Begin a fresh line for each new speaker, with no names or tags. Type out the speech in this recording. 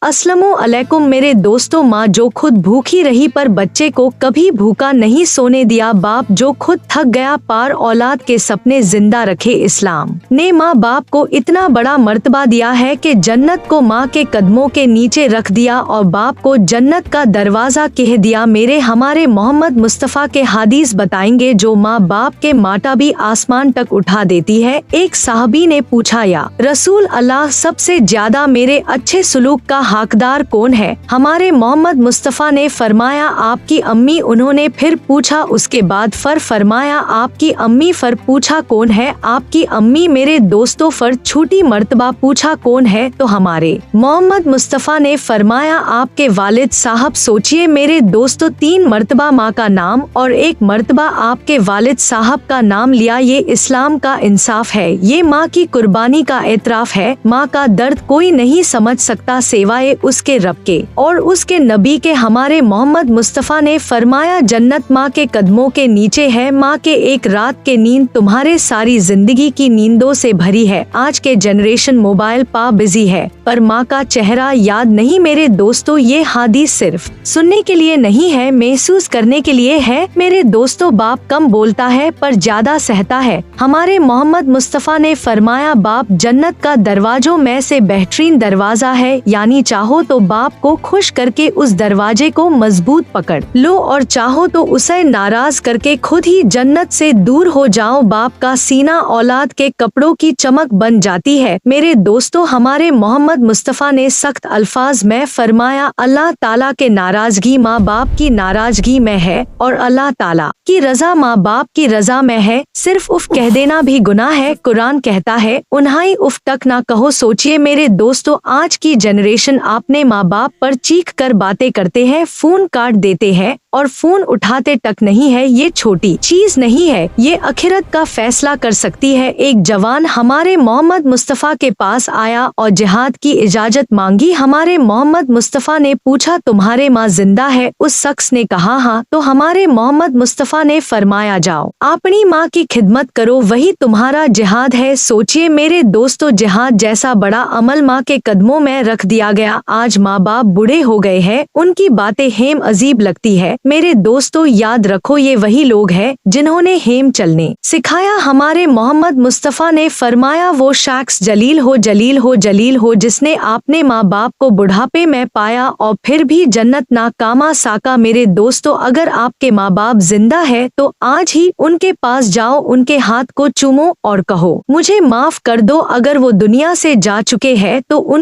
अस्सलामु अलैकुम मेरे दोस्तों, माँ जो खुद भूखी रही पर बच्चे को कभी भूखा नहीं सोने दिया, बाप जो खुद थक गया पार औलाद के सपने जिंदा रखे। इस्लाम ने माँ बाप को इतना बड़ा मर्तबा दिया है कि जन्नत को माँ के कदमों के नीचे रख दिया और बाप को जन्नत का दरवाजा कह दिया। मेरे हमारे मोहम्मद मुस्तफ़ा के हदीस बताएंगे जो माँ बाप के माटा भी आसमान तक उठा देती है। एक साहबी ने पूछा, या रसूल अल्लाह, सबसे ज्यादा मेरे अच्छे सुलूक का हकदार कौन है? हमारे मोहम्मद मुस्तफ़ा ने फरमाया, आपकी अम्मी। उन्होंने फिर पूछा, उसके बाद फरमाया, आपकी अम्मी। पूछा, कौन है आपकी अम्मी? मेरे दोस्तों छोटी मर्तबा पूछा, कौन है? तो हमारे मोहम्मद मुस्तफ़ा ने फरमाया, आपके वालिद साहब। सोचिए मेरे दोस्तों, 3 मर्तबा माँ का नाम और 1 मर्तबा आपके वालिद साहब का नाम लिया। ये इस्लाम का इंसाफ है, ये माँ की कुर्बानी का एतराफ है। माँ का दर्द कोई नहीं समझ सकता सिवाय उसके रब के और उसके नबी के। हमारे मोहम्मद मुस्तफ़ा ने फरमाया, जन्नत माँ के कदमों के नीचे है। माँ के एक रात के नींद तुम्हारे सारी जिंदगी की नींदों से भरी है। आज के जनरेशन मोबाइल पा बिजी है पर माँ का चेहरा याद नहीं। मेरे दोस्तों, ये हदीस सिर्फ सुनने के लिए नहीं है, महसूस करने के लिए है। मेरे दोस्तों, बाप कम बोलता है पर ज्यादा सहता है। हमारे मोहम्मद मुस्तफ़ा ने फरमाया, बाप जन्नत का दरवाजों में से बेहतरीन दरवाजा है, यानी चाहो तो बाप को खुश करके उस दरवाजे को मजबूत पकड़ लो और चाहो तो उसे नाराज करके खुद ही जन्नत से दूर हो जाओ। बाप का सीना औलाद के कपड़ों की चमक बन जाती है। मेरे दोस्तों, हमारे मोहम्मद मुस्तफ़ा ने सख्त अल्फाज में फरमाया, अल्लाह ताला के नाराजगी माँ बाप की नाराजगी में है और अल्लाह ताला की रजा माँ बाप की रजा में है। सिर्फ उफ कह देना भी गुनाह है। कुरान कहता है, उन्हाई उफ तक ना कहो। सोचिए मेरे दोस्तों, आज की जनरेशन आपने माँ बाप पर चीख कर बातें करते हैं, फोन काट देते हैं और फोन उठाते तक नहीं है। ये छोटी चीज नहीं है, ये आखिरत का फैसला कर सकती है। एक जवान हमारे मोहम्मद मुस्तफ़ा के पास आया और जिहाद की इजाजत मांगी। हमारे मोहम्मद मुस्तफ़ा ने पूछा, तुम्हारे माँ जिंदा है? उस शख्स ने कहा, हाँ। तो हमारे मोहम्मद मुस्तफ़ा ने फरमाया, जाओ अपनी माँ की खिदमत करो, वही तुम्हारा जिहाद है। सोचिए मेरे दोस्तों, जिहाद जैसा बड़ा अमल माँ के कदमों में रख दिया गया। आज माँ बाप बूढ़े हो गए हैं, उनकी बातें हेम अजीब लगती है। मेरे दोस्तों, याद रखो, ये वही लोग हैं जिन्होंने हेम चलने सिखाया। हमारे मोहम्मद मुस्तफ़ा ने फरमाया, वो शख्स जलील हो जलील हो जलील हो जिसने आपने माँ बाप को बुढ़ापे में पाया और फिर भी जन्नत नाकामा साका। मेरे दोस्तों, अगर आपके माँ बाप जिंदा है तो आज ही उनके पास जाओ, उनके हाथ को चूमो और कहो, मुझे माफ कर दो। अगर वो दुनिया से जा चुके हैं तो उन